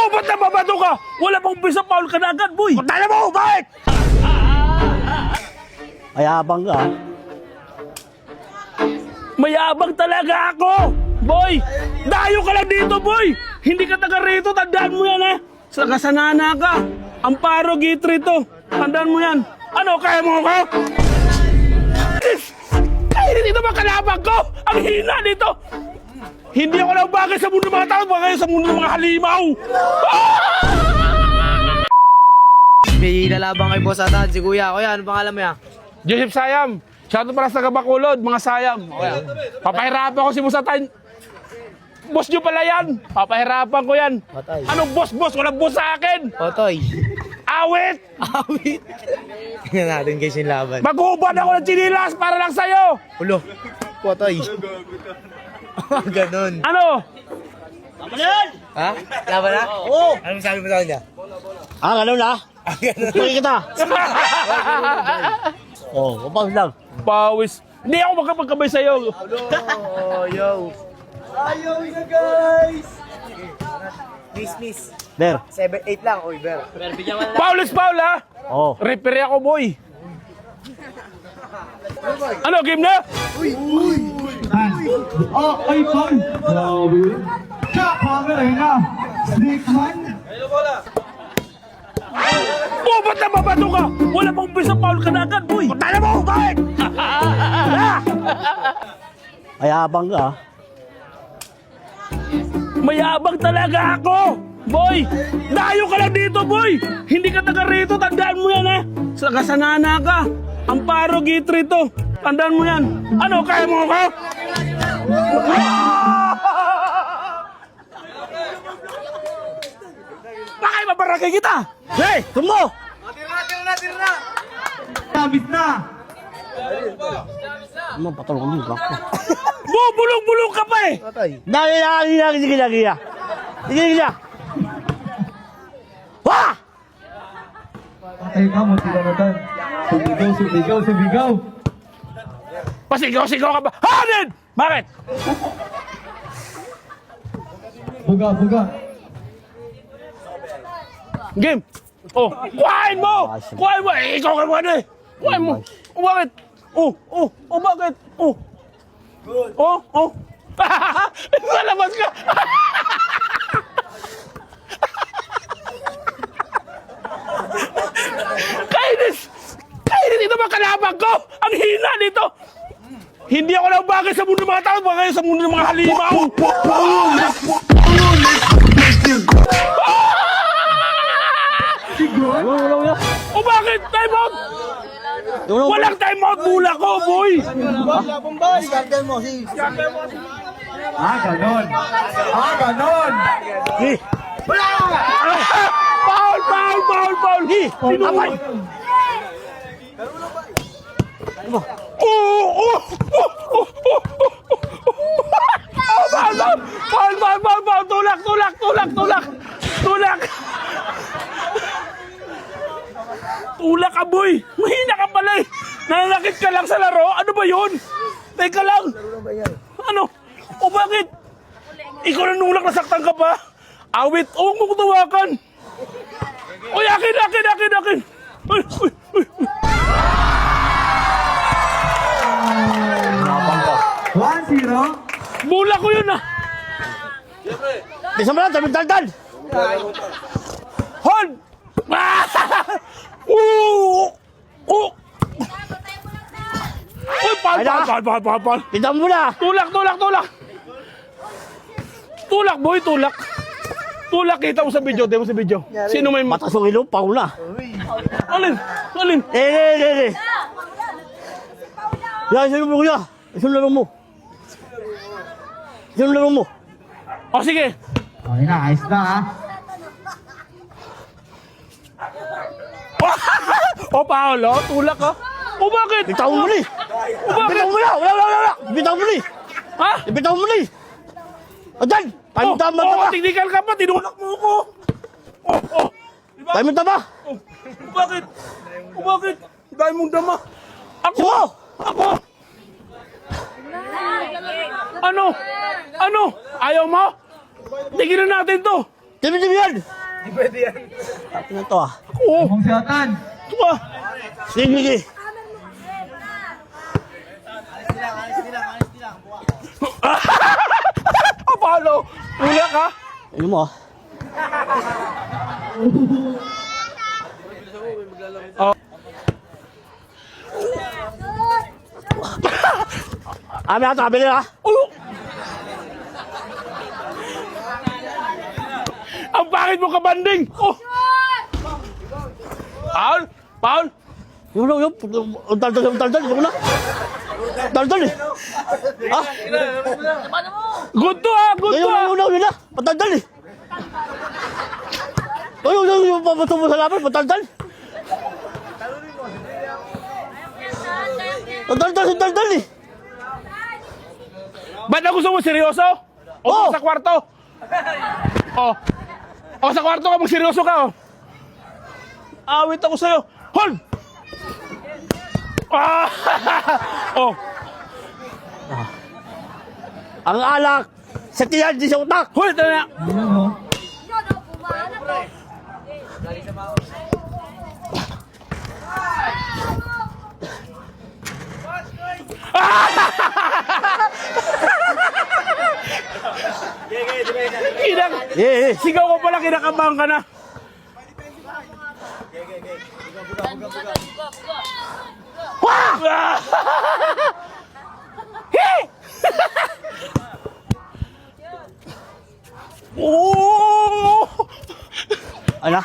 Oh, ba't nababato ka? Wala pang bisa, foul ka na agad, boy. Tala mo, bakit? Mayabang ka. Mayabang talaga ako! Boy! Dayo ka lang dito, boy! Hindi ka taga rito, tandaan mo yan, ha? Sa kasanana ka. Amparo gate rito. Tandaan mo yan. Ano, kaya mo ako? Kaya dito ba kalabang ko? Ang hina dito! Hindi ako lang bagay sa mundo ng mga tao, bagay sa mundo ng mga halimaw! May lalabang kay Boss Atan, si Kuya. Kuya, ano pangalan mo yan? Joseph Sayam. Shoutout para sa Gabakulod, mga Sayam. Okay. Papahirapan ko si Boss Atan. Boss nyo pala yan. Papahirapan ko yan. Patay. Anong boss? Walang boss sa akin. Otoy. Awit! Awit. Tingnan natin guys yung laban. Mag-uubad ako ng chinilas para lang sa'yo. Ulo. Potoy. Ganon. Ano? Ha? Laban na? Oo. Ano sabi mo sa kanya? Ganun na. Ganon. Pagay kita. Kapag lang. Pawis. Hindi ako makapagkabay sa'yo. Oh, yo. Ayaw na guys! Miss. Ber. 7-8 lang. Uy, Ber. Foul is foul, ha? Oo. Referee ako, boy. Ano, game na? Ay, Paul! Grabe! Camera na! Snake man! Oh, ba't nababato ka? Wala pang bisa, foul ka na agad, boy. Tala mo, bakit? Mayabang ka. Mayabang talaga ako! Boy! Dayo ka lang dito, boy! Hindi ka taga rito, tandaan mo yan, ha? Sa kasanana ka. Amparo gate rito. Tandaan mo yan. Ano, kaya mo ako? Bakit mabarakay kita? Hey, tumo! Tira na! Sabit na! Ano, patulong din ka. Bulong-bulong ka pa, eh! Potoy. Sige. Wah! Patay ka mo, sila na tan. Subigaw! Pasigaw-sigaw ka ba? Hanid! Bakit? Buga! Game! Oh, kuhain mo! Kuhain mo! Eh, ikaw ka naman eh! Kuhain mo! Oh, bakit? Bakit? Lalabas ka! Kainis ito ba kalabang ko? Ang hina dito! Hindi ako lang bagay sa mundo ng mga tao, bagay sa mundo ng mga halimaw! O bakit? Time out! Walang time out! Mula ko, boy! Ganon! Foul! Tinumay! Foul! Tulak! Tulak ka, boy! Mahina ka pala eh! Nananakit ka lang sa laro? Ano ba yun? Teka lang! Ano? O bakit? Ikaw na nulak, nasaktan ka pa? Awit! Huwag mo kutawakan! Uy, akin! Uy! 1-0. Bula ko yun ah! Bisa mo lang, taldan. Hold! Uy, pal! Pintam mo na. Tulak! Tulak, boy, tulak! Tulak, kita mo sa video, di mo sa video. Sino may mata? Matas yung ilo, paul na. Alin? Yan, sa'yo mo kuya. Isang laro mo. O, sige. Okay na, ayos na ha. O, Paolo, tulak ka. O, bakit? Bitaw mo ni. Bakit? Wala. Bitaw mo ni. Ha? Bitaw mo ni. Adan, tayo mo tama. Tignikan ka pa, tinulak mo ko. Diba? Tayo mo tama. Bakit? Dahil mong dama. Ako! Ano? Ayaw mo? Tignan natin to. Tibi yan. Tapos na to ah. Oo. Lamang si Atan. Ito ba? Sige. Paano? Ula ka? Ano mo ah. Ami ato, kabili ah. Oh! Ang pangit mo kabanding! Oh! Paul! Paul! Yung daldal, ito ko na. Daldal eh. Ah? Good to ah! Good to ah! Yun na. Pataldal eh. Yung papato mo sa laban, pataldal. Daldal eh. Ba't na gusto mo seryoso? O sa kwarto? O sa kwarto ka magseryoso ka oh. Awit ako sa'yo. Hold! Ah! Oh. Ang alak, sa tiyan, di sa utak. Hold! Ito na. Ayan o. Sigaw ko pala, kinakabahan ka na. Wah! Oh! Ano?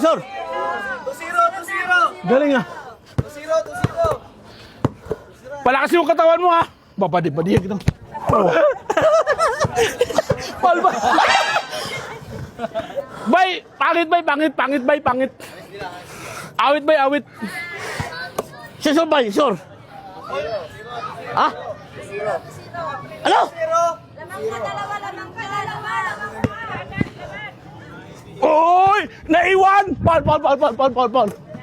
Sure. 2-0, 2-0. Galing ah. 2-0. Palakas yung katawan mo ha. Babadi-badi kita. Oh. Palba. Bay, pangit. Awit. Sure ba? Sure. Ha? Ano? Lamang ka dalawa. Oy! Naiwan! Paul!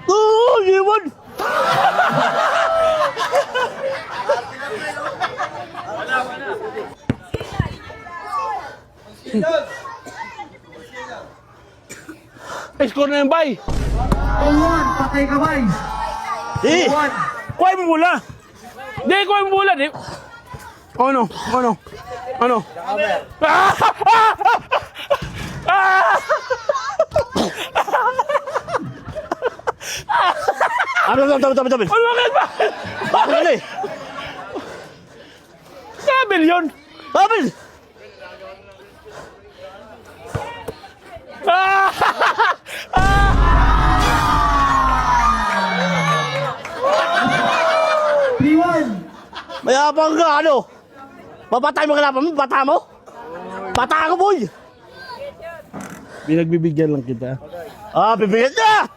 Oo, iwan. Score na yung bay. 2-1, patay ka ba? Eh, 2-1. Kuha mo mula. Kuha mo mula. Ano? ano, tabi. Ano ba? Bakit eh? Sabil yun. Sabi! Mayabang ka, ano? Papatay mo kalaban mo, bata mo? Bata ka, boy! Binagbibigyan lang kita. Bibigyan na!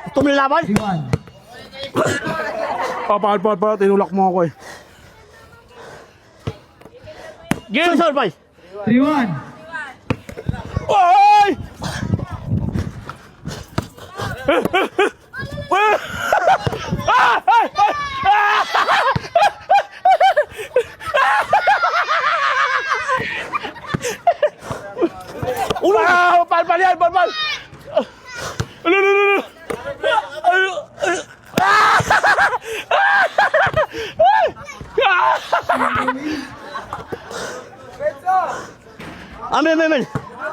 Ito mo nilaban? 3-1. Paul. Tinulak mo ako eh. Game! Sure, bay! 3-1. Oy! Pal yan! Amen.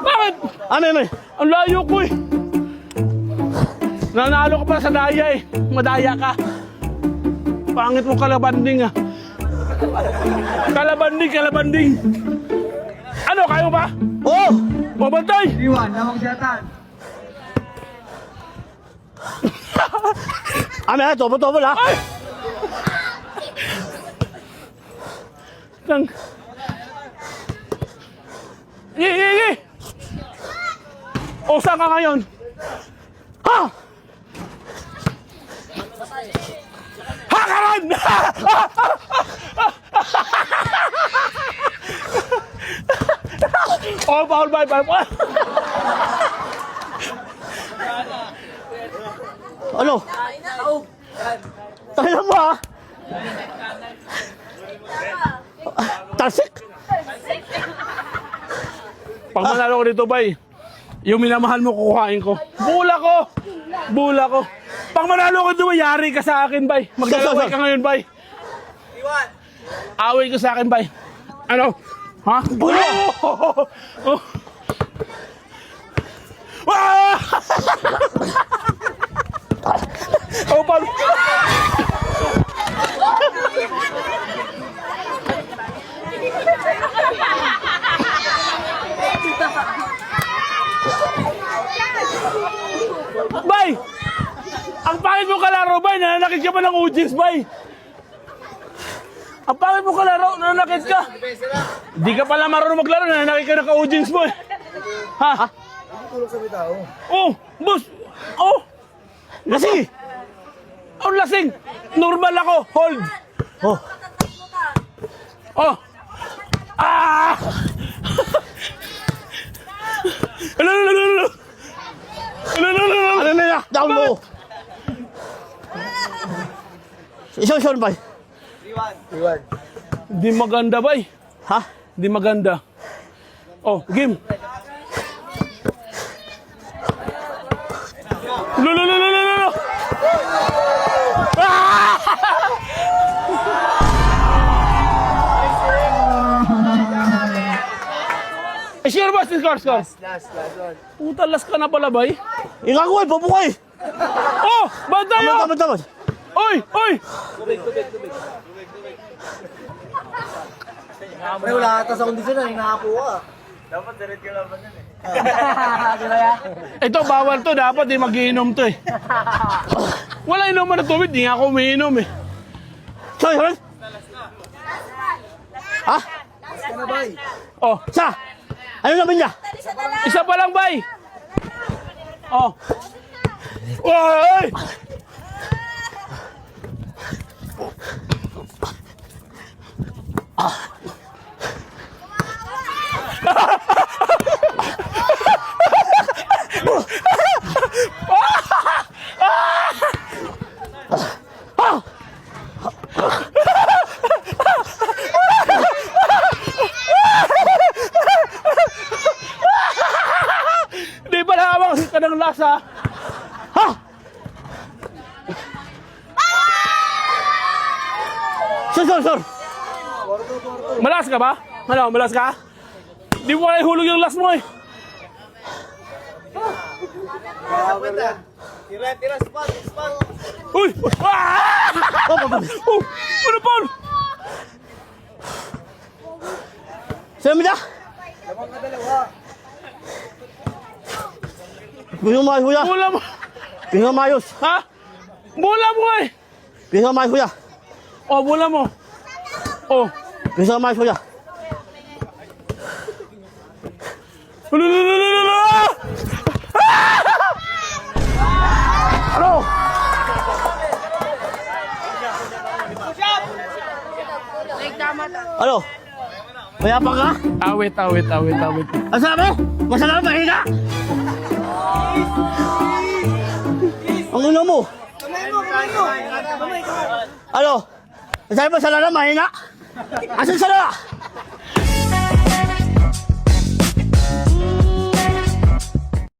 Bakit? Amen. Ang layo ko eh. Nanalo ka pala sa daya eh. Madaya ka. Pangit mo kalabanding ah. Kalabanding. Ano, kayo ba? Oh! Babantay! 3-1, lamang si Atan. Amen, tobo lah. Ay! Nang... Ye! O, saan ka ngayon? Ha! Hakaran! Oh, Paul, bye. Ano? Tayo mo ha? Talsik? Pag manalo ko dito, bay, yung minamahal mo, kukuhain ko. Bula ko! Bula ko. Pag manalo ko dito, bay, yari ka sa akin, bay. Maglalaway ka ngayon, bay. Away ko sa akin, bay. Ano? Ha? Bula! Oh! Ah! Oh, pal! Bay! Ang pangit mo kalaro, bay! Nananakit ka pa ng audience, bay! Ang pangit mo kalaro, nananakit ka! Di ka pala marunong maglaro, nananakit ka ng ka-audience mo eh! Ha? Oh! Boss! Oh! Lasing! Ang lasing! Normal ako! Hold! Oh, Oh! Ah! Ano? ano na yan? Down mo! Iso, bay. Di maganda, bay. Ha? Di maganda. Oh, game. No. Ah! Sure ba si score? Last one. Puta, last ka na pala, bay. Ikaw ko eh, babukay! Oh! Ba't tayo? Tama. Oy! Pre, wala ata sa kondisyon na, hinahapo ka. Ito, bawal to. Dapat di mag-iinom to eh. Wala inuman na tubig. Di nga ako umiinom eh. Sorry. Ha? Oh, Sa? Ano naman niya? isa pa lang, bay. Oh. Oy! Di ba hawak ka ng lasa? Ha? Sir. Malas ka ba? Ano, malas ka? Di mo kaya hulog yung last mo eh. Tira, spot. Uy! Ah! Oh! Ano pa? Sino mo niya? Gusto mo ay huya? Bula mo! Gusto mo ayos? Ha? Bula mo eh! Gusto mo ay huya? Oh, bula mo. Oh. Gusto mo ay huya? Ano? Ano? Mayapang ka? Awit. Ang sabi? Masalamat mahina? Ang ulo mo? Ano? Ang sabi mo, masalamat mahina? Asan salala?